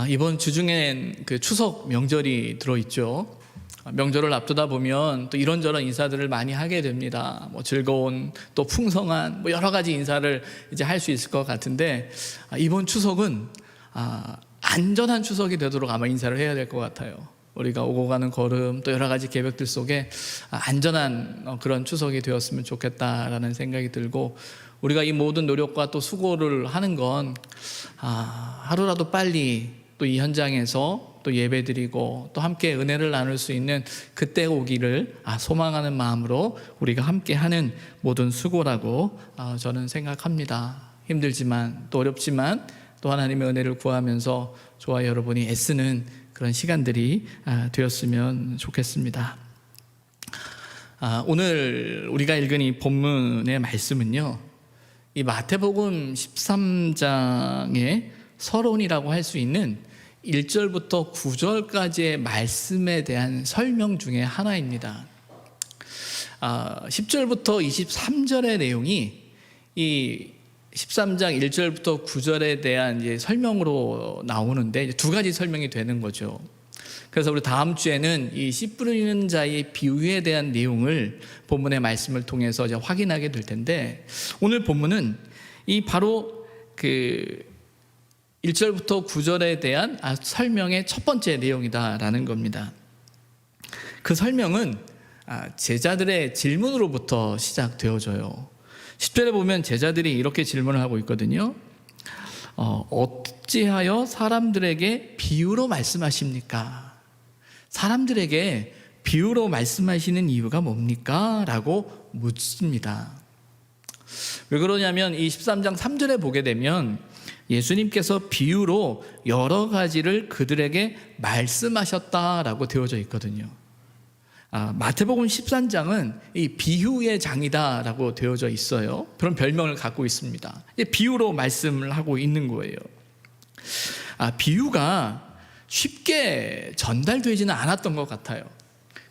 이번 주 중엔 그 추석 명절이 들어있죠. 명절을 앞두다 보면 또 이런저런 인사들을 많이 하게 됩니다. 뭐 즐거운 또 풍성한 뭐 여러 가지 인사를 이제 할 수 있을 것 같은데, 이번 추석은 안전한 추석이 되도록 아마 인사를 해야 될 것 같아요. 우리가 오고 가는 걸음 또 여러 가지 계획들 속에 안전한 그런 추석이 되었으면 좋겠다라는 생각이 들고, 우리가 이 모든 노력과 또 수고를 하는 건 하루라도 빨리 또 이 현장에서 또 예배드리고 또 함께 은혜를 나눌 수 있는 그때 오기를 소망하는 마음으로 우리가 함께 하는 모든 수고라고 저는 생각합니다. 힘들지만 또 어렵지만 또 하나님의 은혜를 구하면서 저와 여러분이 애쓰는 그런 시간들이 되었으면 좋겠습니다. 오늘 우리가 읽은 이 본문의 말씀은요, 이 마태복음 13장의 서론이라고 할 수 있는 1절부터 9절까지의 말씀에 대한 설명 중에 하나입니다. 10절부터 23절의 내용이 이 13장 1절부터 9절에 대한 이제 설명으로 나오는데, 이제 두 가지 설명이 되는 거죠. 그래서 우리 다음 주에는 이 씨 뿌리는 자의 비유에 대한 내용을 본문의 말씀을 통해서 이제 확인하게 될 텐데, 오늘 본문은 이 바로 그 1절부터 9절에 대한 설명의 첫 번째 내용이다라는 겁니다. 그 설명은 제자들의 질문으로부터 시작되어져요. 10절에 보면 제자들이 이렇게 질문을 하고 있거든요. 어찌하여 사람들에게 비유로 말씀하십니까? 사람들에게 비유로 말씀하시는 이유가 뭡니까? 라고 묻습니다. 왜 그러냐면 이 13장 3절에 보게 되면 예수님께서 비유로 여러 가지를 그들에게 말씀하셨다라고 되어져 있거든요. 마태복음 13장은 이 비유의 장이다라고 되어져 있어요. 그런 별명을 갖고 있습니다. 비유로 말씀을 하고 있는 거예요. 비유가 쉽게 전달되지는 않았던 것 같아요.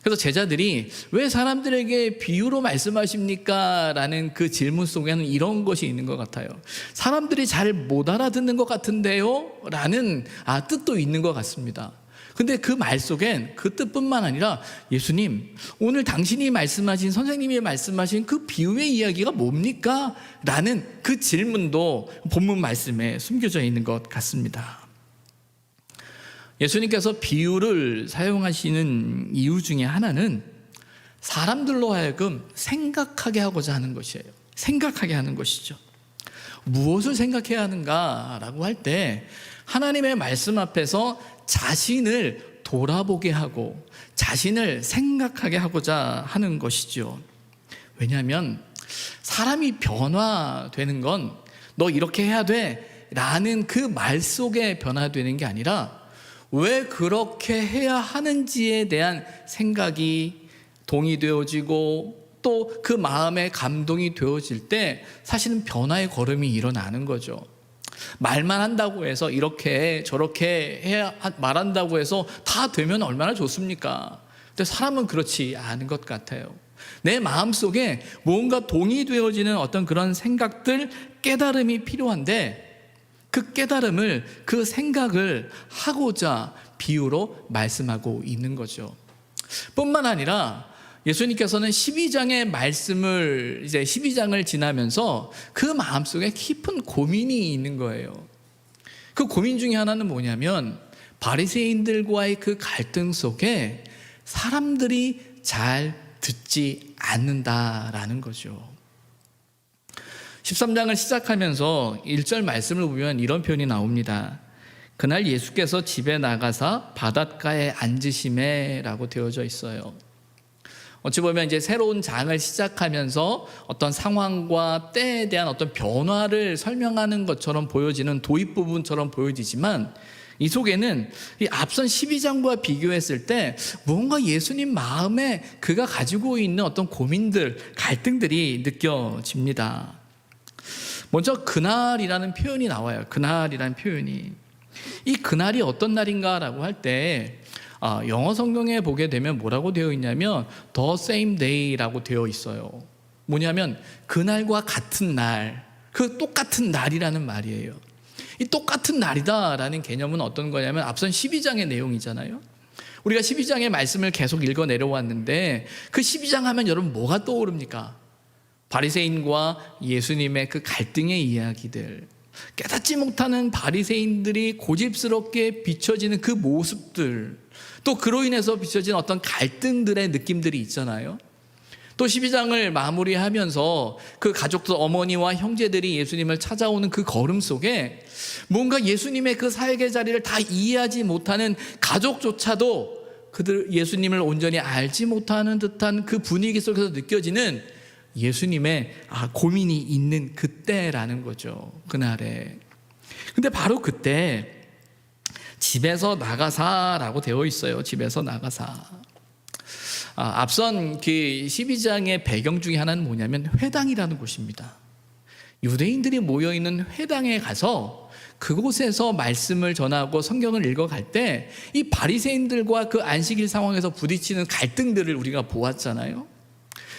그래서 제자들이 왜 사람들에게 비유로 말씀하십니까? 라는 그 질문 속에는 이런 것이 있는 것 같아요. 사람들이 잘 못 알아듣는 것 같은데요? 라는 뜻도 있는 것 같습니다. 근데 그 말 속엔 그 뜻뿐만 아니라, 예수님, 오늘 당신이 말씀하신, 선생님이 말씀하신 그 비유의 이야기가 뭡니까? 라는 그 질문도 본문 말씀에 숨겨져 있는 것 같습니다. 예수님께서 비유를 사용하시는 이유 중에 하나는 사람들로 하여금 생각하게 하고자 하는 것이에요. 생각하게 하는 것이죠. 무엇을 생각해야 하는가라고 할 때, 하나님의 말씀 앞에서 자신을 돌아보게 하고 자신을 생각하게 하고자 하는 것이죠. 왜냐하면 사람이 변화되는 건 너 이렇게 해야 돼 라는 그 말 속에 변화되는 게 아니라, 왜 그렇게 해야 하는지에 대한 생각이 동의되어지고 또 그 마음에 감동이 되어질 때 사실은 변화의 걸음이 일어나는 거죠. 말만 한다고 해서 이렇게 저렇게 해야 말한다고 해서 다 되면 얼마나 좋습니까? 근데 사람은 그렇지 않은 것 같아요. 내 마음속에 뭔가 동의되어지는 어떤 그런 생각들, 깨달음이 필요한데, 그 깨달음을, 그 생각을 하고자 비유로 말씀하고 있는 거죠. 뿐만 아니라 예수님께서는 12장의 말씀을, 이제 12장을 지나면서 그 마음속에 깊은 고민이 있는 거예요. 그 고민 중에 하나는 뭐냐면, 바리새인들과의 그 갈등 속에 사람들이 잘 듣지 않는다라는 거죠. 13장을 시작하면서 1절 말씀을 보면 이런 표현이 나옵니다. 그날 예수께서 집에 나가사 바닷가에 앉으시매 라고 되어져 있어요. 어찌 보면 이제 새로운 장을 시작하면서 어떤 상황과 때에 대한 어떤 변화를 설명하는 것처럼 보여지는 도입 부분처럼 보여지지만, 이 속에는 이 앞선 12장과 비교했을 때 뭔가 예수님 마음에 그가 가지고 있는 어떤 고민들, 갈등들이 느껴집니다. 먼저 그날이라는 표현이 나와요. 그날이라는 표현이. 이 그날이 어떤 날인가라고 할 때 영어 성경에 보게 되면 뭐라고 되어 있냐면 the same day라고 되어 있어요. 뭐냐면 그날과 같은 날, 그 똑같은 날이라는 말이에요. 이 똑같은 날이다라는 개념은 어떤 거냐면 앞선 12장의 내용이잖아요. 우리가 12장의 말씀을 계속 읽어 내려왔는데 그 12장 하면 여러분 뭐가 떠오릅니까? 바리새인과 예수님의 그 갈등의 이야기들, 깨닫지 못하는 바리새인들이 고집스럽게 비춰지는 그 모습들, 또 그로 인해서 비춰진 어떤 갈등들의 느낌들이 있잖아요. 또 12장을 마무리하면서 그 가족들, 어머니와 형제들이 예수님을 찾아오는 그 걸음 속에 뭔가 예수님의 그 사역의 자리를 다 이해하지 못하는 가족조차도 그들 예수님을 온전히 알지 못하는 듯한 그 분위기 속에서 느껴지는 예수님의 고민이 있는 그때라는 거죠. 그날에. 근데 바로 그때 집에서 나가사라고 되어 있어요. 집에서 나가사. 앞선 그 12장의 배경 중에 하나는 뭐냐면 회당이라는 곳입니다. 유대인들이 모여있는 회당에 가서 그곳에서 말씀을 전하고 성경을 읽어갈 때 이 바리새인들과 그 안식일 상황에서 부딪히는 갈등들을 우리가 보았잖아요.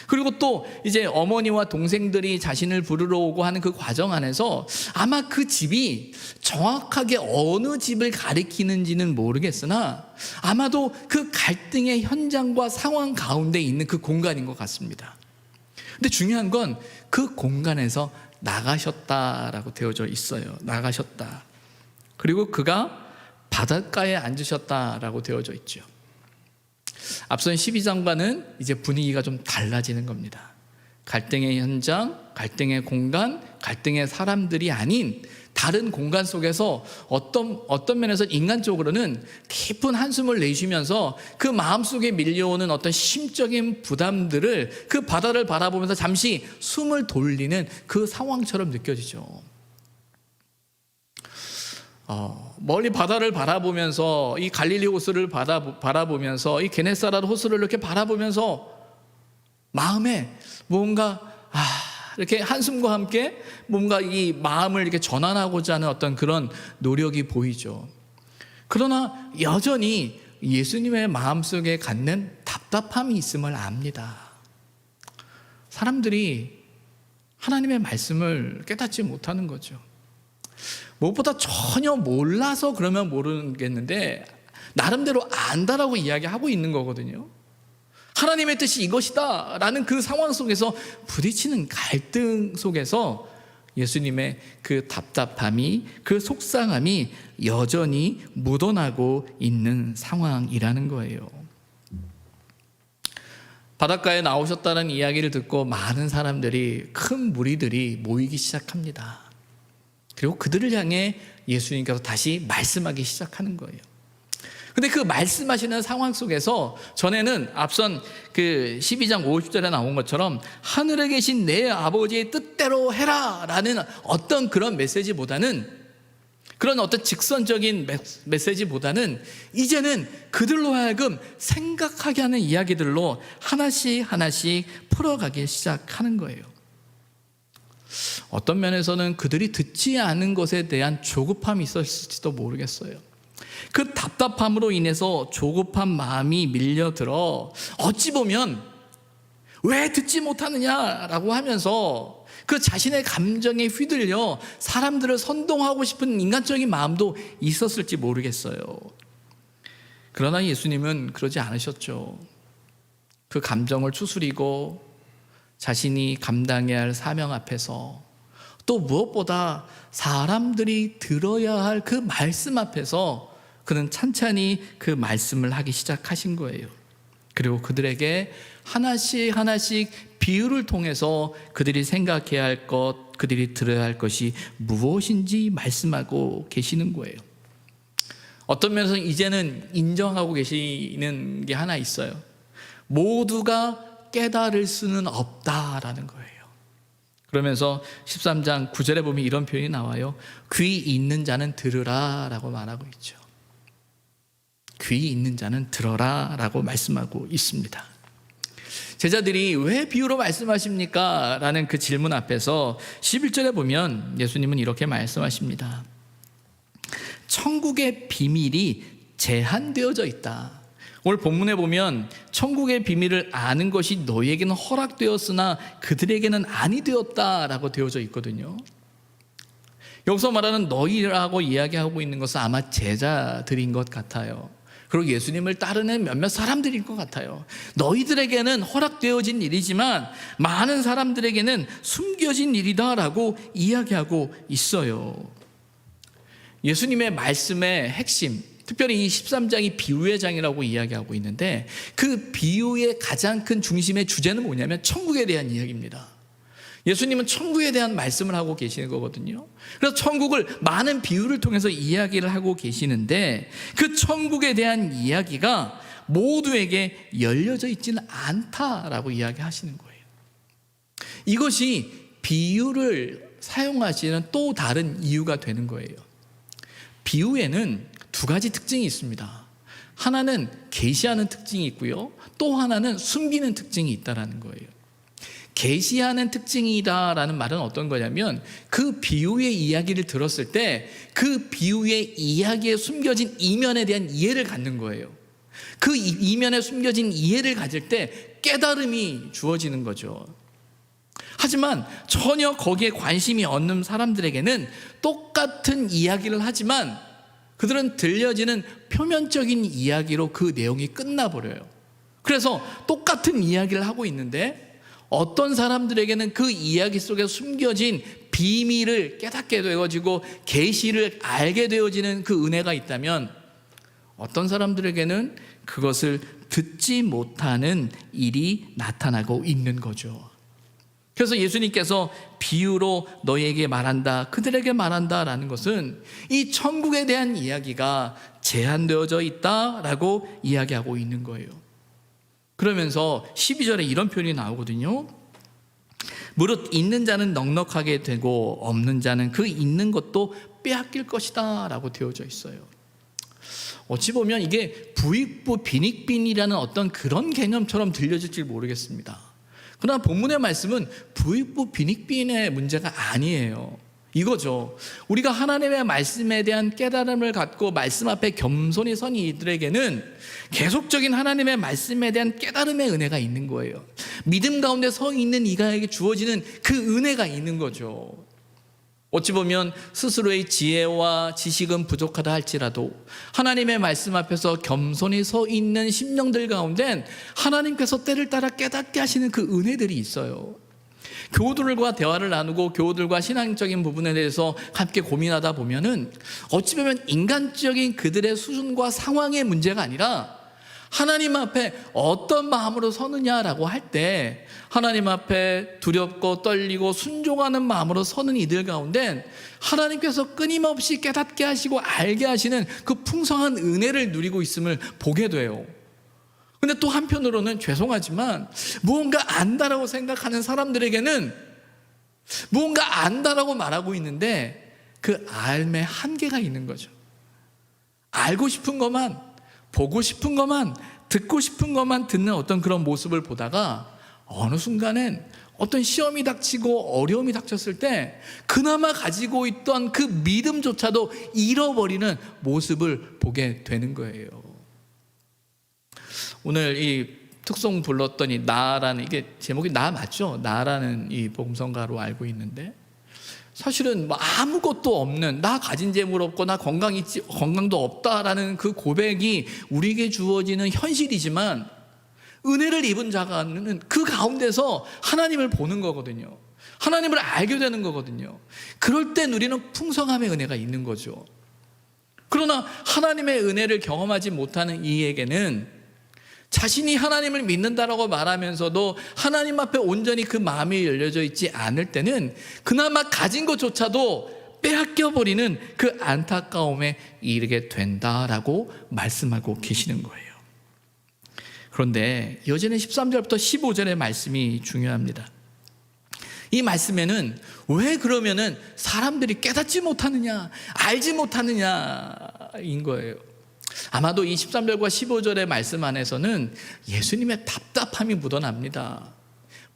그리고 또 이제 어머니와 동생들이 자신을 부르러 오고 하는 그 과정 안에서 아마 그 집이 정확하게 어느 집을 가리키는지는 모르겠으나 아마도 그 갈등의 현장과 상황 가운데 있는 그 공간인 것 같습니다. 근데 중요한 건 그 공간에서 나가셨다라고 되어져 있어요. 나가셨다. 그리고 그가 바닷가에 앉으셨다라고 되어져 있죠. 앞선 12장과는 이제 분위기가 좀 달라지는 겁니다. 갈등의 현장, 갈등의 공간, 갈등의 사람들이 아닌 다른 공간 속에서 어떤 면에서 인간적으로는 깊은 한숨을 내쉬면서 그 마음속에 밀려오는 어떤 심적인 부담들을 그 바다를 바라보면서 잠시 숨을 돌리는 그 상황처럼 느껴지죠. 멀리 바다를 바라보면서 이 갈릴리 호수를 바라보면서 이 게네사렛 호수를 이렇게 바라보면서 마음에 뭔가 이렇게 한숨과 함께 뭔가 이 마음을 이렇게 전환하고자 하는 어떤 그런 노력이 보이죠. 그러나 여전히 예수님의 마음속에 갖는 답답함이 있음을 압니다. 사람들이 하나님의 말씀을 깨닫지 못하는 거죠. 무엇보다 전혀 몰라서 그러면 모르겠는데 나름대로 안다라고 이야기하고 있는 거거든요. 하나님의 뜻이 이것이다 라는 그 상황 속에서 부딪히는 갈등 속에서 예수님의 그 답답함이, 그 속상함이 여전히 묻어나고 있는 상황이라는 거예요. 바닷가에 나오셨다는 이야기를 듣고 많은 사람들이, 큰 무리들이 모이기 시작합니다. 그리고 그들을 향해 예수님께서 다시 말씀하기 시작하는 거예요. 근데 그 말씀하시는 상황 속에서 전에는 앞선 그 12장 50절에 나온 것처럼 하늘에 계신 내 아버지의 뜻대로 해라 라는 어떤 그런 메시지보다는, 그런 어떤 직선적인 메시지보다는 이제는 그들로 하여금 생각하게 하는 이야기들로 하나씩 풀어가기 시작하는 거예요. 어떤 면에서는 그들이 듣지 않은 것에 대한 조급함이 있었을지도 모르겠어요. 그 답답함으로 인해서 조급한 마음이 밀려들어 어찌 보면 왜 듣지 못하느냐라고 하면서 그 자신의 감정에 휘둘려 사람들을 선동하고 싶은 인간적인 마음도 있었을지 모르겠어요. 그러나 예수님은 그러지 않으셨죠. 그 감정을 추스리고 자신이 감당해야 할 사명 앞에서, 또 무엇보다 사람들이 들어야 할 그 말씀 앞에서 그는 찬찬히 그 말씀을 하기 시작하신 거예요. 그리고 그들에게 하나씩 비유를 통해서 그들이 생각해야 할 것, 그들이 들어야 할 것이 무엇인지 말씀하고 계시는 거예요. 어떤 면에서 이제는 인정하고 계시는 게 하나 있어요. 모두가 깨달을 수는 없다라는 거예요. 그러면서 13장 9절에 보면 이런 표현이 나와요. 귀 있는 자는 들으라 라고 말하고 있죠. 귀 있는 자는 들어라 라고 말씀하고 있습니다. 제자들이 왜 비유로 말씀하십니까? 라는 그 질문 앞에서 11절에 보면 예수님은 이렇게 말씀하십니다. 천국의 비밀이 제한되어져 있다. 오늘 본문에 보면 천국의 비밀을 아는 것이 너희에게는 허락되었으나 그들에게는 아니 되었다라고 되어져 있거든요. 여기서 말하는 너희라고 이야기하고 있는 것은 아마 제자들인 것 같아요. 그리고 예수님을 따르는 몇몇 사람들일 것 같아요. 너희들에게는 허락되어진 일이지만 많은 사람들에게는 숨겨진 일이다라고 이야기하고 있어요. 예수님의 말씀의 핵심, 특별히 이 13장이 비유의 장이라고 이야기하고 있는데, 그 비유의 가장 큰 중심의 주제는 뭐냐면 천국에 대한 이야기입니다. 예수님은 천국에 대한 말씀을 하고 계시는 거거든요. 그래서 천국을 많은 비유를 통해서 이야기를 하고 계시는데, 그 천국에 대한 이야기가 모두에게 열려져 있지는 않다라고 이야기하시는 거예요. 이것이 비유를 사용하시는 또 다른 이유가 되는 거예요. 비유에는 두 가지 특징이 있습니다. 하나는 계시하는 특징이 있고요, 또 하나는 숨기는 특징이 있다는 거예요. 계시하는 특징이다라는 말은 어떤 거냐면, 그 비유의 이야기를 들었을 때 그 비유의 이야기에 숨겨진 이면에 대한 이해를 갖는 거예요. 그 이면에 숨겨진 이해를 가질 때 깨달음이 주어지는 거죠. 하지만 전혀 거기에 관심이 없는 사람들에게는 똑같은 이야기를 하지만 그들은 들려지는 표면적인 이야기로 그 내용이 끝나버려요. 그래서 똑같은 이야기를 하고 있는데 어떤 사람들에게는 그 이야기 속에 숨겨진 비밀을 깨닫게 되어지고 계시를 알게 되어지는 그 은혜가 있다면, 어떤 사람들에게는 그것을 듣지 못하는 일이 나타나고 있는 거죠. 그래서 예수님께서 비유로 너희에게 말한다, 그들에게 말한다라는 것은 이 천국에 대한 이야기가 제한되어져 있다라고 이야기하고 있는 거예요. 그러면서 12절에 이런 표현이 나오거든요. 무릇 있는 자는 넉넉하게 되고 없는 자는 그 있는 것도 빼앗길 것이다 라고 되어져 있어요. 어찌 보면 이게 부익부 빈익빈이라는 어떤 그런 개념처럼 들려질지 모르겠습니다. 그러나 본문의 말씀은 부익부 빈익빈의 문제가 아니에요. 이거죠. 우리가 하나님의 말씀에 대한 깨달음을 갖고 말씀 앞에 겸손히 선 이들에게는 계속적인 하나님의 말씀에 대한 깨달음의 은혜가 있는 거예요. 믿음 가운데 서 있는 이가에게 주어지는 그 은혜가 있는 거죠. 어찌 보면 스스로의 지혜와 지식은 부족하다 할지라도 하나님의 말씀 앞에서 겸손히 서 있는 심령들 가운데 하나님께서 때를 따라 깨닫게 하시는 그 은혜들이 있어요. 교우들과 대화를 나누고 교우들과 신앙적인 부분에 대해서 함께 고민하다 보면은 어찌 보면 인간적인 그들의 수준과 상황의 문제가 아니라 하나님 앞에 어떤 마음으로 서느냐라고 할 때 하나님 앞에 두렵고 떨리고 순종하는 마음으로 서는 이들 가운데 하나님께서 끊임없이 깨닫게 하시고 알게 하시는 그 풍성한 은혜를 누리고 있음을 보게 돼요. 근데 또 한편으로는 죄송하지만 무언가 안다라고 생각하는 사람들에게는 무언가 안다라고 말하고 있는데 그 알매 한계가 있는 거죠. 알고 싶은 것만, 보고 싶은 것만, 듣고 싶은 것만 듣는 어떤 그런 모습을 보다가 어느 순간엔 어떤 시험이 닥치고 어려움이 닥쳤을 때 그나마 가지고 있던 그 믿음조차도 잃어버리는 모습을 보게 되는 거예요. 오늘 이 특송 불렀던 이 나라는, 이게 제목이 나 맞죠? 나라는 이 복음성가로 알고 있는데, 사실은 뭐 아무것도 없는, 나 가진 재물 없고 나 건강도 없다라는 그 고백이 우리에게 주어지는 현실이지만 은혜를 입은 자가는 그 가운데서 하나님을 보는 거거든요. 하나님을 알게 되는 거거든요. 그럴 때 누리는 풍성함의 은혜가 있는 거죠. 그러나 하나님의 은혜를 경험하지 못하는 이에게는 자신이 하나님을 믿는다라고 말하면서도 하나님 앞에 온전히 그 마음이 열려져 있지 않을 때는 그나마 가진 것조차도 빼앗겨버리는 그 안타까움에 이르게 된다라고 말씀하고 계시는 거예요. 그런데 여전히 13절부터 15절의 말씀이 중요합니다. 이 말씀에는 왜 그러면은 사람들이 깨닫지 못하느냐, 알지 못하느냐인 거예요. 아마도 이 13절과 15절의 말씀 안에서는 예수님의 답답함이 묻어납니다.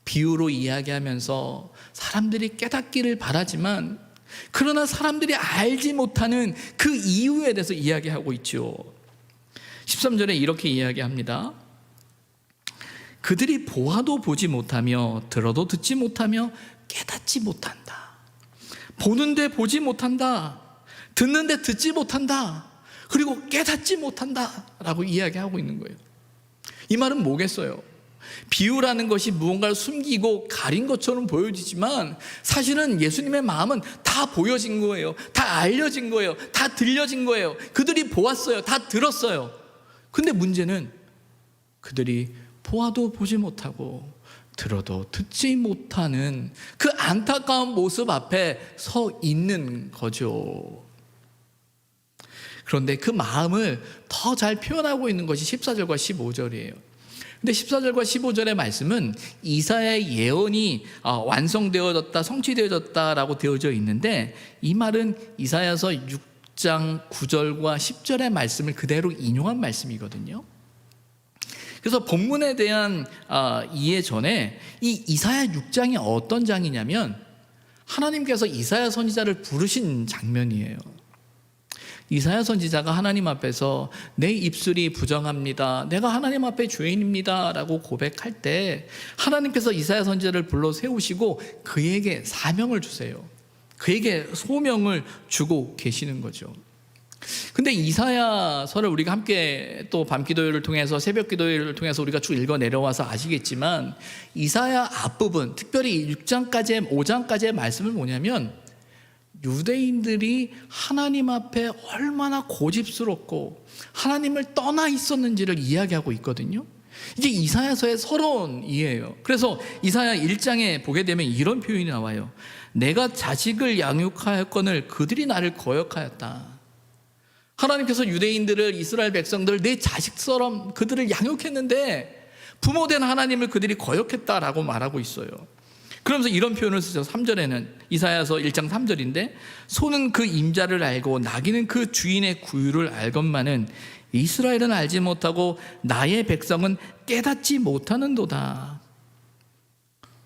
비유로 이야기하면서 사람들이 깨닫기를 바라지만 그러나 사람들이 알지 못하는 그 이유에 대해서 이야기하고 있죠. 13절에 이렇게 이야기합니다. 그들이 보아도 보지 못하며 들어도 듣지 못하며 깨닫지 못한다. 보는데 보지 못한다, 듣는데 듣지 못한다, 그리고 깨닫지 못한다 라고 이야기하고 있는 거예요. 이 말은 뭐겠어요? 비유라는 것이 무언가를 숨기고 가린 것처럼 보여지지만 사실은 예수님의 마음은 다 보여진 거예요. 다 알려진 거예요. 다 들려진 거예요. 그들이 보았어요. 다 들었어요. 근데 문제는 그들이 보아도 보지 못하고 들어도 듣지 못하는 그 안타까운 모습 앞에 서 있는 거죠. 그런데 그 마음을 더 잘 표현하고 있는 것이 14절과 15절이에요. 근데 14절과 15절의 말씀은 이사야의 예언이 완성되어졌다, 성취되어졌다라고 되어져 있는데, 이 말은 이사야서 6장 9절과 10절의 말씀을 그대로 인용한 말씀이거든요. 그래서 본문에 대한 이해 전에 이 이사야 6장이 어떤 장이냐면 하나님께서 이사야 선지자를 부르신 장면이에요. 이사야 선지자가 하나님 앞에서 내 입술이 부정합니다, 내가 하나님 앞에 죄인입니다 라고 고백할 때 하나님께서 이사야 선지자를 불러 세우시고 그에게 사명을 주세요. 그에게 소명을 주고 계시는 거죠. 근데 이사야서를 우리가 함께 또 밤기도회를 통해서, 새벽기도회를 통해서 우리가 쭉 읽어 내려와서 아시겠지만, 이사야 앞부분, 특별히 6장까지의 5장까지의 말씀은 뭐냐면 유대인들이 하나님 앞에 얼마나 고집스럽고 하나님을 떠나 있었는지를 이야기하고 있거든요. 이게 이사야서의 서론이에요. 그래서 이사야 1장에 보게 되면 이런 표현이 나와요. 내가 자식을 양육하였거늘 그들이 나를 거역하였다. 하나님께서 유대인들을, 이스라엘 백성들을 내 자식처럼 그들을 양육했는데 부모된 하나님을 그들이 거역했다라고 말하고 있어요. 그러면서 이런 표현을 쓰죠. 3절에는, 이사야서 1장 3절인데, 소는 그 임자를 알고 나귀는 그 주인의 구유를 알건만은 이스라엘은 알지 못하고 나의 백성은 깨닫지 못하는도다.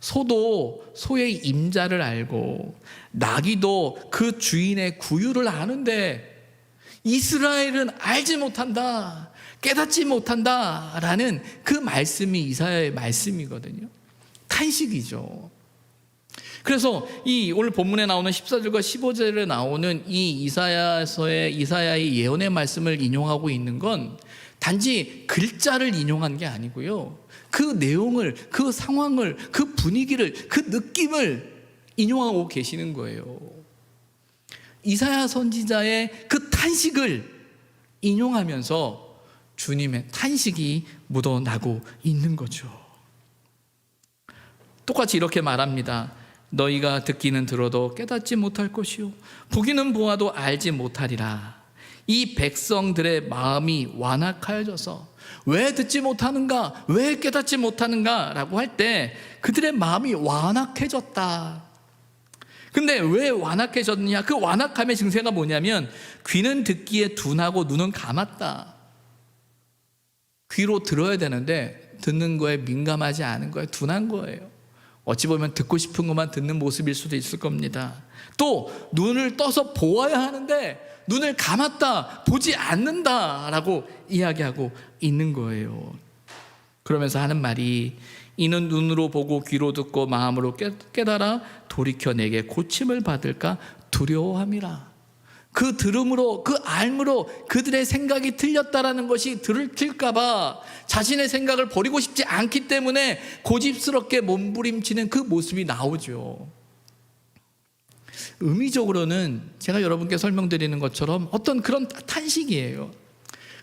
소도 소의 임자를 알고 나귀도 그 주인의 구유를 아는데 이스라엘은 알지 못한다, 깨닫지 못한다 라는 그 말씀이 이사야의 말씀이거든요. 탄식이죠. 그래서 이 오늘 본문에 나오는 14절과 15절에 나오는 이 이사야의 예언의 말씀을 인용하고 있는 건 단지 글자를 인용한 게 아니고요, 그 내용을, 그 상황을, 그 분위기를, 그 느낌을 인용하고 계시는 거예요. 이사야 선지자의 그 탄식을 인용하면서 주님의 탄식이 묻어나고 있는 거죠. 똑같이 이렇게 말합니다. 너희가 듣기는 들어도 깨닫지 못할 것이요 보기는 보아도 알지 못하리라. 이 백성들의 마음이 완악하여져서, 왜 듣지 못하는가, 왜 깨닫지 못하는가 라고 할 때 그들의 마음이 완악해졌다. 근데 왜 완악해졌느냐? 그 완악함의 증세가 뭐냐면 귀는 듣기에 둔하고 눈은 감았다. 귀로 들어야 되는데 듣는 거에 민감하지 않은 거예요. 둔한 거예요. 어찌 보면 듣고 싶은 것만 듣는 모습일 수도 있을 겁니다. 또 눈을 떠서 보아야 하는데 눈을 감았다, 보지 않는다라고 이야기하고 있는 거예요. 그러면서 하는 말이, 이는 눈으로 보고 귀로 듣고 마음으로 깨달아 돌이켜 내게 고침을 받을까 두려워함이라. 그 들음으로, 그 알므로 그들의 생각이 틀렸다라는 것이 들킬까 봐 자신의 생각을 버리고 싶지 않기 때문에 고집스럽게 몸부림치는 그 모습이 나오죠. 의미적으로는 제가 여러분께 설명드리는 것처럼 어떤 그런 탄식이에요.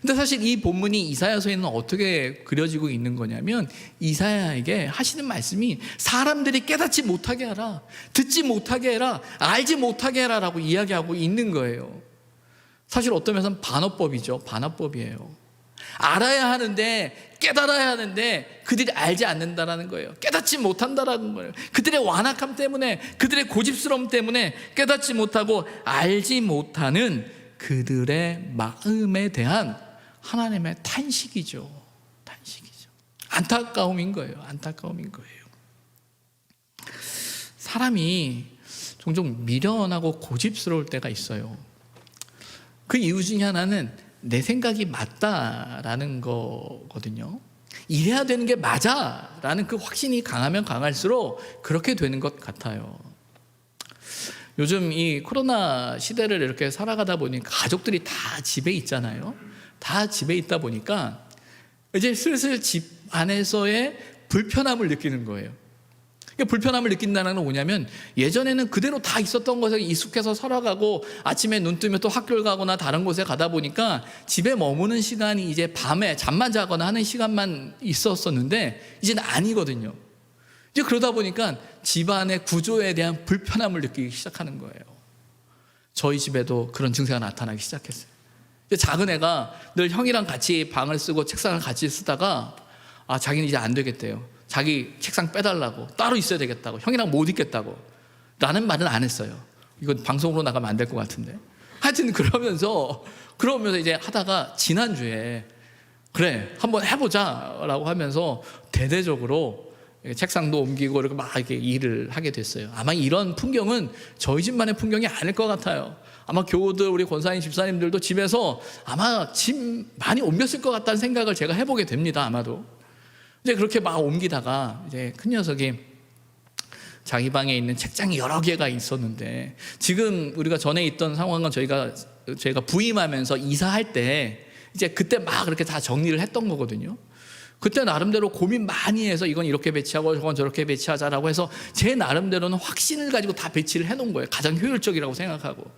근데 사실 이 본문이 이사야서에는 어떻게 그려지고 있는 거냐면, 이사야에게 하시는 말씀이 사람들이 깨닫지 못하게 하라, 듣지 못하게 해라, 알지 못하게 해라 라고 이야기하고 있는 거예요. 사실 어떤 면에서는 반어법이죠. 반어법이에요. 알아야 하는데, 깨달아야 하는데 그들이 알지 않는다라는 거예요. 깨닫지 못한다라는 거예요. 그들의 완악함 때문에, 그들의 고집스러움 때문에 깨닫지 못하고 알지 못하는 그들의 마음에 대한 하나님의 탄식이죠. 탄식이죠. 안타까움인 거예요. 안타까움인 거예요. 사람이 종종 미련하고 고집스러울 때가 있어요. 그 이유 중에 하나는 내 생각이 맞다라는 거거든요. 이래야 되는 게 맞아라는 그 확신이 강하면 강할수록 그렇게 되는 것 같아요. 요즘 이 코로나 시대를 이렇게 살아가다 보니까 가족들이 다 집에 있잖아요. 다 집에 있다 보니까 이제 슬슬 집 안에서의 불편함을 느끼는 거예요. 불편함을 느낀다는 건 뭐냐면, 예전에는 그대로 다 있었던 것에 익숙해서 살아가고 아침에 눈 뜨면 또 학교를 가거나 다른 곳에 가다 보니까 집에 머무는 시간이 이제 밤에 잠만 자거나 하는 시간만 있었었는데 이제는 아니거든요. 이제 그러다 보니까 집안의 구조에 대한 불편함을 느끼기 시작하는 거예요. 저희 집에도 그런 증세가 나타나기 시작했어요. 작은 애가 늘 형이랑 같이 방을 쓰고 책상을 같이 쓰다가 자기는 이제 안 되겠대요. 자기 책상 빼달라고, 따로 있어야 되겠다고, 형이랑 못 있겠다고 라는 말은 안 했어요. 이건 방송으로 나가면 안 될 것 같은데. 하여튼 그러면서 이제 하다가 지난주에 그래 한번 해보자 라고 하면서 대대적으로 책상도 옮기고 이렇게 막 이렇게 일을 하게 됐어요. 아마 이런 풍경은 저희 집만의 풍경이 아닐 것 같아요. 아마 교우들, 우리 권사님, 집사님들도 집에서 아마 짐 많이 옮겼을 것 같다는 생각을 제가 해보게 됩니다. 아마도. 이제 그렇게 막 옮기다가 이제 큰 녀석이 자기 방에 있는 책장이 여러 개가 있었는데, 지금 우리가 전에 있던 상황은 저희가 부임하면서 이사할 때 이제 그때 막 그렇게 다 정리를 했던 거거든요. 그때 나름대로 고민 많이 해서 이건 이렇게 배치하고 저건 저렇게 배치하자라고 해서 제 나름대로는 확신을 가지고 다 배치를 해놓은 거예요. 가장 효율적이라고 생각하고.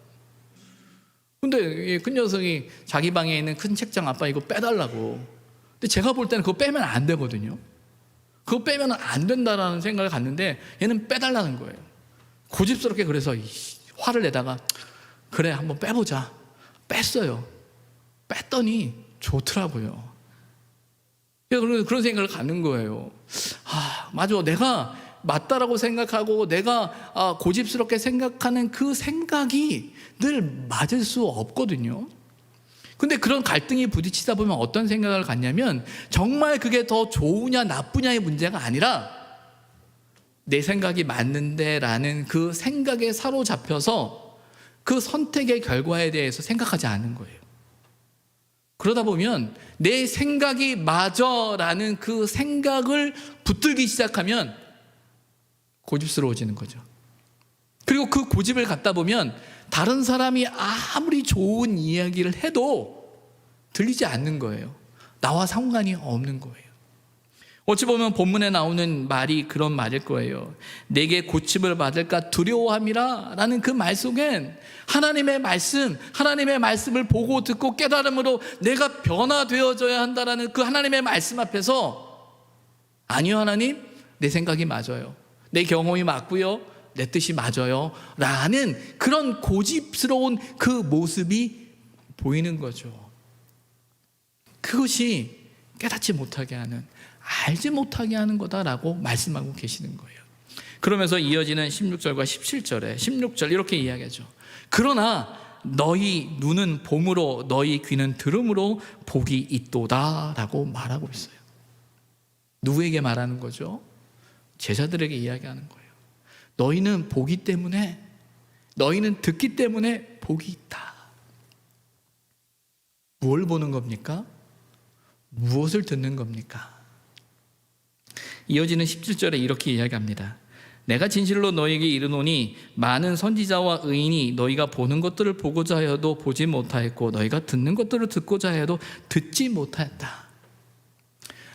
근데 큰 녀석이 자기 방에 있는 큰 책장, 아빠 이거 빼달라고. 근데 제가 볼 때는 그거 빼면 안 되거든요. 그거 빼면 안 된다라는 생각을 갖는데 얘는 빼달라는 거예요. 고집스럽게. 그래서 화를 내다가 그래 한번 빼보자. 뺐어요. 뺐더니 좋더라고요. 그런 생각을 갖는 거예요. 맞아, 내가 맞다라고 생각하고 내가 고집스럽게 생각하는 그 생각이 늘 맞을 수 없거든요. 근데 그런 갈등이 부딪히다 보면 어떤 생각을 갖냐면, 정말 그게 더 좋으냐 나쁘냐의 문제가 아니라 내 생각이 맞는데 라는 그 생각에 사로잡혀서 그 선택의 결과에 대해서 생각하지 않는 거예요. 그러다 보면 내 생각이 맞아 라는 그 생각을 붙들기 시작하면 고집스러워지는 거죠. 그리고 그 고집을 갖다 보면 다른 사람이 아무리 좋은 이야기를 해도 들리지 않는 거예요. 나와 상관이 없는 거예요. 어찌 보면 본문에 나오는 말이 그런 말일 거예요. 내게 고침을 받을까 두려워함이라 라는 그 말 속엔 하나님의 말씀을 보고 듣고 깨달음으로 내가 변화되어져야 한다라는 그 하나님의 말씀 앞에서, 아니요 하나님, 내 생각이 맞아요, 내 경험이 맞고요, 내 뜻이 맞아요 라는 그런 고집스러운 그 모습이 보이는 거죠. 그것이 깨닫지 못하게 하는, 알지 못하게 하는 거다라고 말씀하고 계시는 거예요. 그러면서 이어지는 16절과 17절에 16절 이렇게 이야기하죠. 그러나 너희 눈은 봄으로 너희 귀는 들음으로 복이 있도다 라고 말하고 있어요. 누구에게 말하는 거죠? 제자들에게 이야기하는 거예요. 너희는 보기 때문에, 너희는 듣기 때문에 복이 있다. 뭘 보는 겁니까? 무엇을 듣는 겁니까? 이어지는 17절에 이렇게 이야기합니다. 내가 진실로 너희에게 이르노니 많은 선지자와 의인이 너희가 보는 것들을 보고자 하여도 보지 못하였고 너희가 듣는 것들을 듣고자 하여도 듣지 못하였다.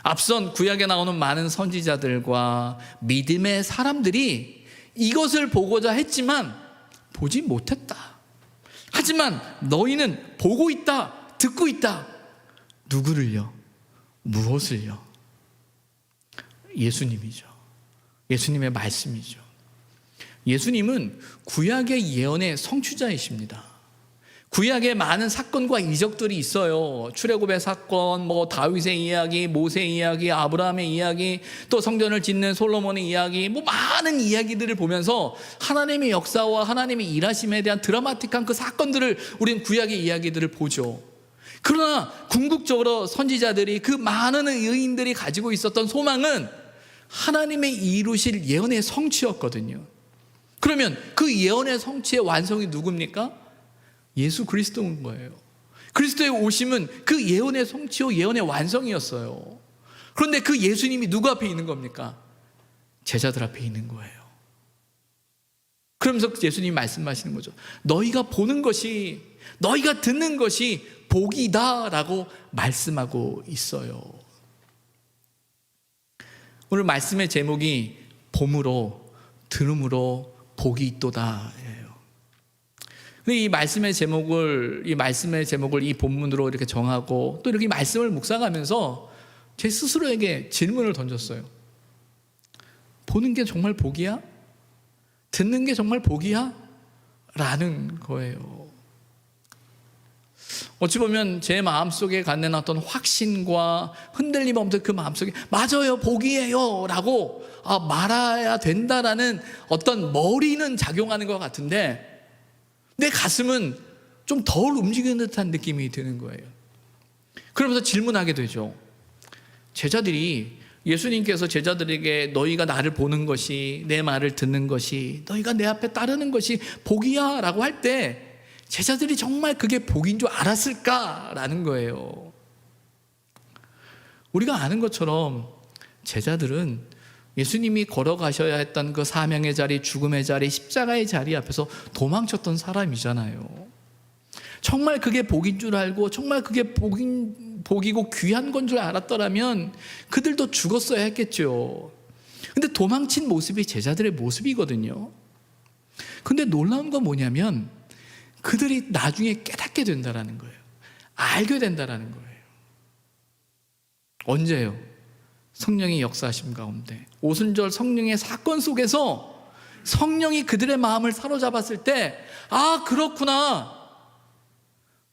앞선 구약에 나오는 많은 선지자들과 믿음의 사람들이 이것을 보고자 했지만 보지 못했다. 하지만 너희는 보고 있다, 듣고 있다. 누구를요? 무엇을요? 예수님이죠. 예수님의 말씀이죠. 예수님은 구약의 예언의 성취자이십니다. 구약에 많은 사건과 이적들이 있어요. 출애굽의 사건, 다윗의 이야기, 모세의 이야기, 아브라함의 이야기, 또 성전을 짓는 솔로몬의 이야기, 많은 이야기들을 보면서 하나님의 역사와 하나님의 일하심에 대한 드라마틱한 그 사건들을 우리는 구약의 이야기들을 보죠. 그러나 궁극적으로 선지자들이, 그 많은 의인들이 가지고 있었던 소망은 하나님의 이루실 예언의 성취였거든요. 그러면 그 예언의 성취의 완성이 누굽니까? 예수 그리스도인 거예요. 그리스도의 오심은 그 예언의 성취요, 예언의 완성이었어요. 그런데 그 예수님이 누구 앞에 있는 겁니까? 제자들 앞에 있는 거예요. 그러면서 예수님이 말씀하시는 거죠. 너희가 보는 것이, 너희가 듣는 것이 복이다라고 말씀하고 있어요. 오늘 말씀의 제목이 봄으로 들음으로 복이 있도다예요. 근데 이 말씀의 제목을 이 본문으로 이렇게 정하고 또 이렇게 말씀을 묵상하면서 제 스스로에게 질문을 던졌어요. 보는 게 정말 복이야? 듣는 게 정말 복이야? 라는 거예요. 어찌 보면 제 마음속에 갖는 어떤 확신과 흔들림 없는 그 마음속에 맞아요, 복이에요 라고 말해야 된다라는 어떤 머리는 작용하는 것 같은데 내 가슴은 좀 덜 움직이는 듯한 느낌이 드는 거예요. 그러면서 질문하게 되죠. 예수님께서 제자들에게 너희가 나를 보는 것이, 내 말을 듣는 것이, 너희가 내 앞에 따르는 것이 복이야 라고 할 때 제자들이 정말 그게 복인 줄 알았을까라는 거예요. 우리가 아는 것처럼 제자들은 예수님이 걸어가셔야 했던 그 사명의 자리, 죽음의 자리, 십자가의 자리 앞에서 도망쳤던 사람이잖아요. 정말 그게 복인 줄 알고 정말 그게 복이고 귀한 건 줄 알았더라면 그들도 죽었어야 했겠죠. 근데 도망친 모습이 제자들의 모습이거든요. 근데 놀라운 건 뭐냐면 그들이 나중에 깨닫게 된다라는 거예요. 알게 된다라는 거예요. 언제요? 성령의 역사하심 가운데 오순절 성령의 사건 속에서 성령이 그들의 마음을 사로잡았을 때 그렇구나.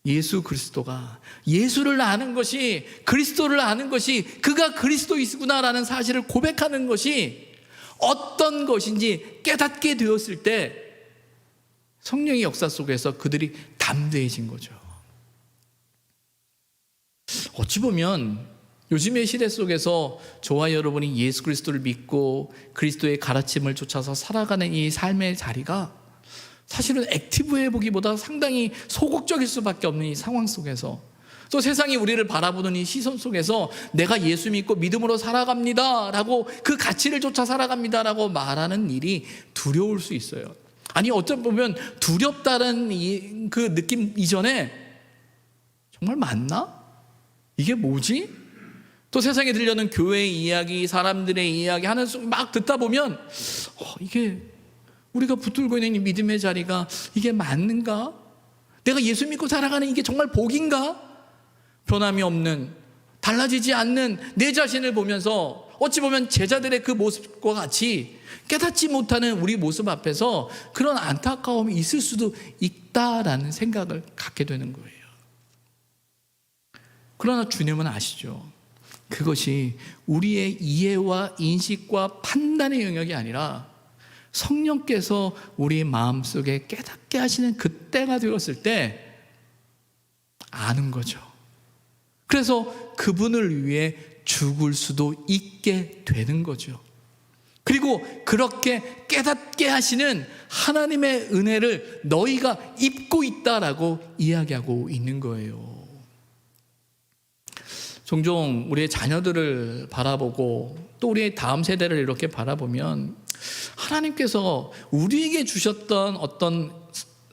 예수 그리스도가, 예수를 아는 것이, 그리스도를 아는 것이 그가 그리스도이구나라는 사실을 고백하는 것이 어떤 것인지 깨닫게 되었을 때 성령의 역사 속에서 그들이 담대해진 거죠. 어찌 보면 요즘의 시대 속에서 저와 여러분이 예수 그리스도를 믿고 그리스도의 가르침을 쫓아서 살아가는 이 삶의 자리가 사실은 액티브해 보기보다 상당히 소극적일 수밖에 없는 이 상황 속에서, 또 세상이 우리를 바라보는 이 시선 속에서 내가 예수 믿고 믿음으로 살아갑니다 라고, 그 가치를 쫓아 살아갑니다 라고 말하는 일이 두려울 수 있어요. 아니 어쩌면 보면 두렵다는 그 느낌 이전에 정말 맞나? 이게 뭐지? 또 세상에 들려는 교회의 이야기, 사람들의 이야기 하는 순간 막 듣다 보면 이게 우리가 붙들고 있는 이 믿음의 자리가 이게 맞는가? 내가 예수 믿고 살아가는 이게 정말 복인가? 변함이 없는, 달라지지 않는 내 자신을 보면서 어찌 보면 제자들의 그 모습과 같이 깨닫지 못하는 우리 모습 앞에서 그런 안타까움이 있을 수도 있다라는 생각을 갖게 되는 거예요. 그러나 주님은 아시죠? 그것이 우리의 이해와 인식과 판단의 영역이 아니라 성령께서 우리 마음속에 깨닫게 하시는 그때가 되었을 때 아는 거죠. 그래서 그분을 위해 죽을 수도 있게 되는 거죠. 그리고 그렇게 깨닫게 하시는 하나님의 은혜를 너희가 입고 있다라고 이야기하고 있는 거예요. 종종 우리의 자녀들을 바라보고 또 우리의 다음 세대를 이렇게 바라보면 하나님께서 우리에게 주셨던 어떤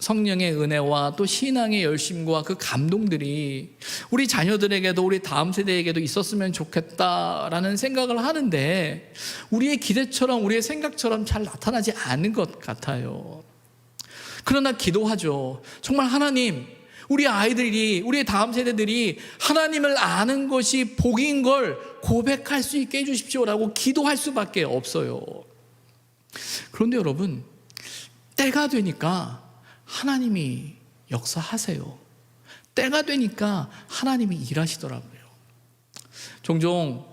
성령의 은혜와 또 신앙의 열심과 그 감동들이 우리 자녀들에게도 우리 다음 세대에게도 있었으면 좋겠다라는 생각을 하는데 우리의 기대처럼 우리의 생각처럼 잘 나타나지 않는 것 같아요. 그러나 기도하죠. 정말 하나님, 우리 아이들이, 우리의 다음 세대들이 하나님을 아는 것이 복인 걸 고백할 수 있게 해주십시오라고 기도할 수밖에 없어요. 그런데 여러분, 때가 되니까 하나님이 역사하세요. 때가 되니까 하나님이 일하시더라고요. 종종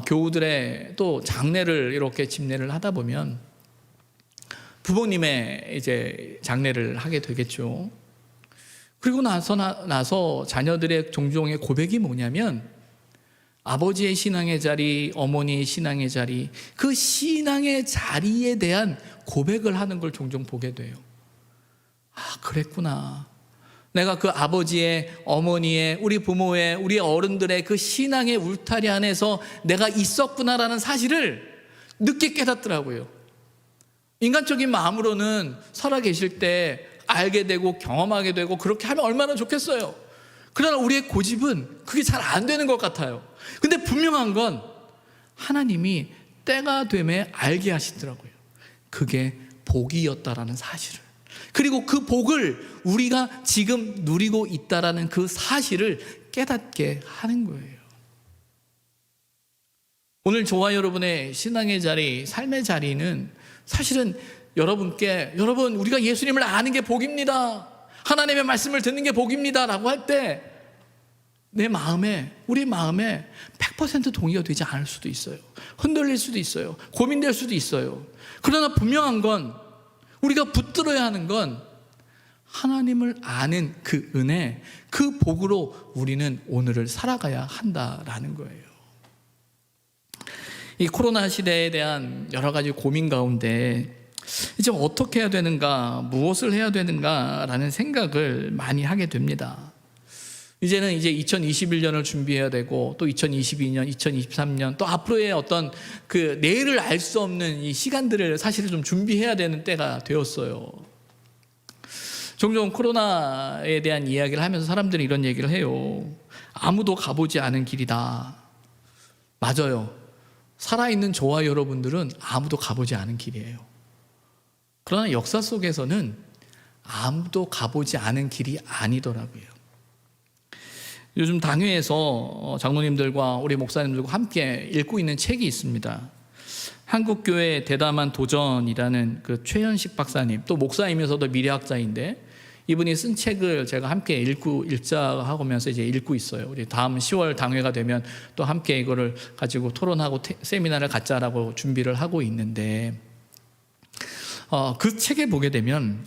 교우들의 또 장례를 이렇게 집례를 하다 보면 부모님의 이제 장례를 하게 되겠죠. 그리고 나서 자녀들의 종종의 고백이 뭐냐면 아버지의 신앙의 자리, 어머니의 신앙의 자리, 그 신앙의 자리에 대한 고백을 하는 걸 종종 보게 돼요. 그랬구나. 내가 그 아버지의, 어머니의, 우리 부모의, 우리 어른들의 그 신앙의 울타리 안에서 내가 있었구나라는 사실을 늦게 깨닫더라고요. 인간적인 마음으로는 살아계실 때 알게 되고 경험하게 되고 그렇게 하면 얼마나 좋겠어요. 그러나 우리의 고집은 그게 잘 안 되는 것 같아요. 근데 분명한 건 하나님이 때가 되매 알게 하시더라고요. 그게 복이었다라는 사실을. 그리고 그 복을 우리가 지금 누리고 있다라는 그 사실을 깨닫게 하는 거예요. 오늘 저와 여러분의 신앙의 자리, 삶의 자리는 사실은 여러분 우리가 예수님을 아는 게 복입니다, 하나님의 말씀을 듣는 게 복입니다 라고 할 때 우리 마음에 100% 동의가 되지 않을 수도 있어요. 흔들릴 수도 있어요. 고민될 수도 있어요. 그러나 분명한 건, 우리가 붙들어야 하는 건 하나님을 아는 그 은혜, 그 복으로 우리는 오늘을 살아가야 한다라는 거예요. 이 코로나 시대에 대한 여러 가지 고민 가운데 이제 어떻게 해야 되는가, 무엇을 해야 되는가라는 생각을 많이 하게 됩니다. 이제는 이제 2021년을 준비해야 되고, 또 2022년, 2023년, 또 앞으로의 어떤 그 내일을 알 수 없는 이 시간들을 사실은 좀 준비해야 되는 때가 되었어요. 종종 코로나에 대한 이야기를 하면서 사람들이 이런 얘기를 해요. 아무도 가보지 않은 길이다. 맞아요. 살아있는 저와 여러분들은 아무도 가보지 않은 길이에요. 그러나 역사 속에서는 아무도 가보지 않은 길이 아니더라고요. 요즘 당회에서 장로님들과 우리 목사님들과 함께 읽고 있는 책이 있습니다. 한국교회 대담한 도전이라는 그 최현식 박사님, 또 목사이면서도 미래학자인데 이분이 쓴 책을 제가 함께 읽자 하면서 이제 읽고 있어요. 우리 다음 10월 당회가 되면 또 함께 이거를 가지고 토론하고 세미나를 갖자라고 준비를 하고 있는데, 그 책에 보게 되면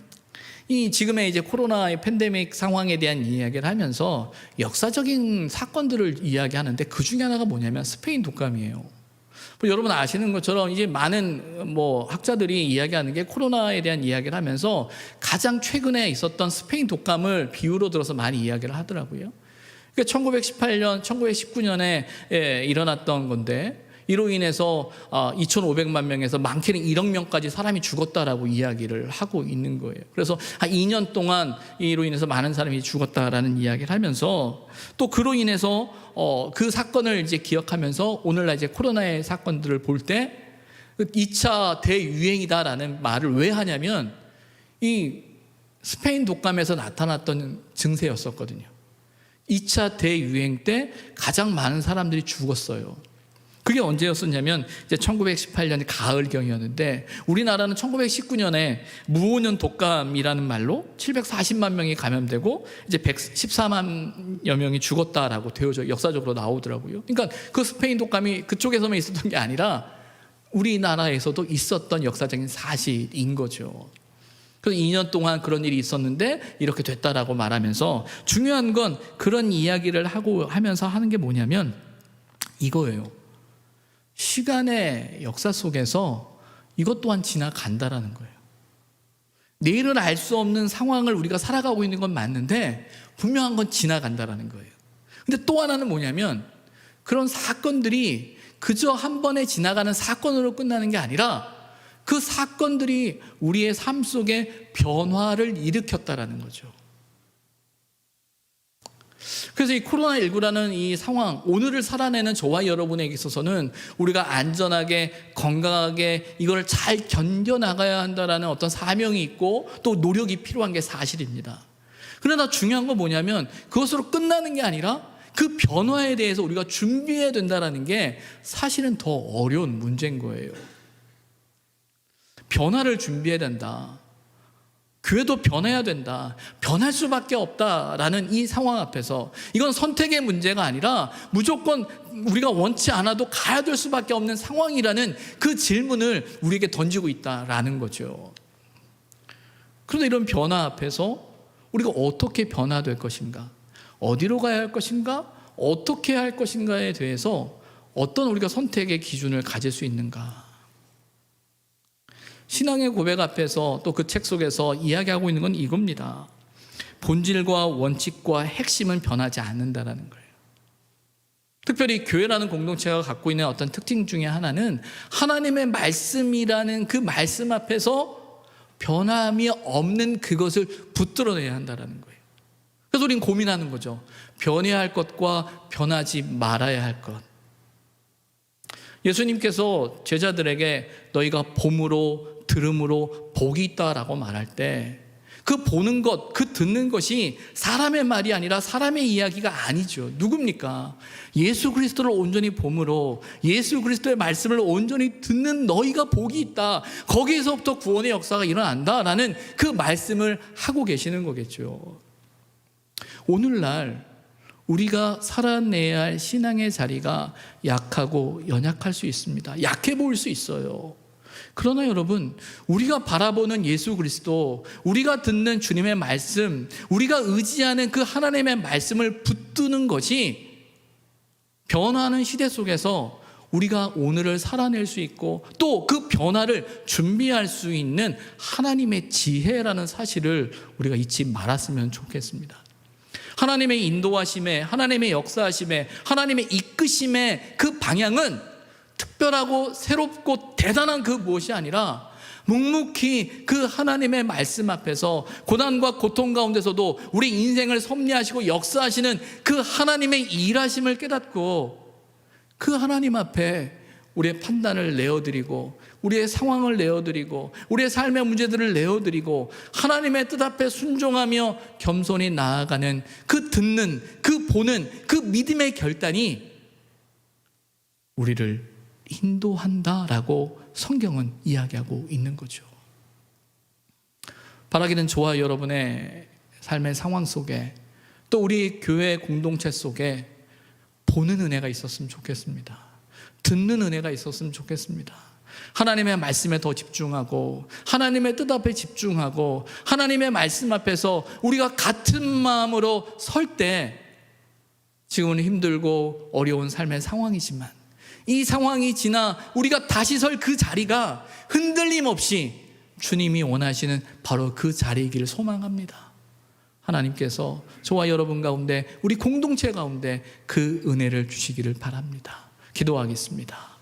이 지금의 이제 코로나의 팬데믹 상황에 대한 이야기를 하면서 역사적인 사건들을 이야기하는데 그 중에 하나가 뭐냐면 스페인 독감이에요. 여러분 아시는 것처럼 이제 많은 학자들이 이야기하는 게, 코로나에 대한 이야기를 하면서 가장 최근에 있었던 스페인 독감을 비유로 들어서 많이 이야기를 하더라고요. 그러니까 1918년, 1919년에 일어났던 건데, 이로 인해서 2,500만 명에서 많게는 1억 명까지 사람이 죽었다라고 이야기를 하고 있는 거예요. 그래서 한 2년 동안 이로 인해서 많은 사람이 죽었다라는 이야기를 하면서, 또 그로 인해서 그 사건을 이제 기억하면서 오늘날 이제 코로나의 사건들을 볼 때 2차 대유행이다라는 말을 왜 하냐면, 이 스페인 독감에서 나타났던 증세였었거든요. 2차 대유행 때 가장 많은 사람들이 죽었어요. 그게 언제였었냐면 이제 1918년 가을경이었는데, 우리나라는 1919년에 무오년 독감이라는 말로 740만 명이 감염되고 이제 114만여 명이 죽었다라고 되어져 역사적으로 나오더라고요. 그러니까 그 스페인 독감이 그쪽에서만 있었던 게 아니라 우리나라에서도 있었던 역사적인 사실인 거죠. 그래서 2년 동안 그런 일이 있었는데 이렇게 됐다라고 말하면서, 중요한 건 그런 이야기를 하면서 하는 게 뭐냐면 이거예요. 시간의 역사 속에서 이것 또한 지나간다라는 거예요. 내일을 알 수 없는 상황을 우리가 살아가고 있는 건 맞는데 분명한 건 지나간다라는 거예요. 근데 또 하나는 뭐냐면, 그런 사건들이 그저 한 번에 지나가는 사건으로 끝나는 게 아니라 그 사건들이 우리의 삶 속에 변화를 일으켰다라는 거죠. 그래서 이 코로나19라는 이 상황, 오늘을 살아내는 저와 여러분에게 있어서는 우리가 안전하게 건강하게 이걸 잘 견뎌나가야 한다는 어떤 사명이 있고 또 노력이 필요한 게 사실입니다. 그러나 중요한 건 뭐냐면, 그것으로 끝나는 게 아니라 그 변화에 대해서 우리가 준비해야 된다는 게 사실은 더 어려운 문제인 거예요. 변화를 준비해야 된다. 교회도 변해야 된다. 변할 수밖에 없다라는 이 상황 앞에서, 이건 선택의 문제가 아니라 무조건 우리가 원치 않아도 가야 될 수밖에 없는 상황이라는 그 질문을 우리에게 던지고 있다라는 거죠. 그런데 이런 변화 앞에서 우리가 어떻게 변화될 것인가, 어디로 가야 할 것인가, 어떻게 할 것인가에 대해서 어떤 우리가 선택의 기준을 가질 수 있는가. 신앙의 고백 앞에서 또 그 책 속에서 이야기하고 있는 건 이겁니다. 본질과 원칙과 핵심은 변하지 않는다라는 거예요. 특별히 교회라는 공동체가 갖고 있는 어떤 특징 중에 하나는 하나님의 말씀이라는 그 말씀 앞에서 변함이 없는 그것을 붙들어내야 한다는 거예요. 그래서 우리는 고민하는 거죠. 변해야 할 것과 변하지 말아야 할 것. 예수님께서 제자들에게 너희가 봄으로 들음으로 복이 있다라고 말할 때 그 보는 것, 그 듣는 것이 사람의 말이 아니라 사람의 이야기가 아니죠. 누굽니까? 예수 그리스도를 온전히 봄으로 예수 그리스도의 말씀을 온전히 듣는 너희가 복이 있다. 거기에서부터 구원의 역사가 일어난다라는 그 말씀을 하고 계시는 거겠죠. 오늘날 우리가 살아내야 할 신앙의 자리가 약하고 연약할 수 있습니다. 약해 보일 수 있어요. 그러나 여러분, 우리가 바라보는 예수 그리스도, 우리가 듣는 주님의 말씀, 우리가 의지하는 그 하나님의 말씀을 붙드는 것이 변화하는 시대 속에서 우리가 오늘을 살아낼 수 있고 또 그 변화를 준비할 수 있는 하나님의 지혜라는 사실을 우리가 잊지 말았으면 좋겠습니다. 하나님의 인도하심에, 하나님의 역사하심에, 하나님의 이끄심의 그 방향은 특별하고 새롭고 대단한 그 무엇이 아니라 묵묵히 그 하나님의 말씀 앞에서 고난과 고통 가운데서도 우리 인생을 섭리하시고 역사하시는 그 하나님의 일하심을 깨닫고 그 하나님 앞에 우리의 판단을 내어드리고 우리의 상황을 내어드리고 우리의 삶의 문제들을 내어드리고 하나님의 뜻 앞에 순종하며 겸손히 나아가는 그 듣는, 그 보는, 그 믿음의 결단이 우리를 인도한다라고 성경은 이야기하고 있는 거죠. 바라기는 저와 여러분의 삶의 상황 속에 또 우리 교회 공동체 속에 보는 은혜가 있었으면 좋겠습니다. 듣는 은혜가 있었으면 좋겠습니다. 하나님의 말씀에 더 집중하고 하나님의 뜻 앞에 집중하고 하나님의 말씀 앞에서 우리가 같은 마음으로 설 때 지금은 힘들고 어려운 삶의 상황이지만 이 상황이 지나 우리가 다시 설 그 자리가 흔들림 없이 주님이 원하시는 바로 그 자리이기를 소망합니다. 하나님께서 저와 여러분 가운데 우리 공동체 가운데 그 은혜를 주시기를 바랍니다. 기도하겠습니다.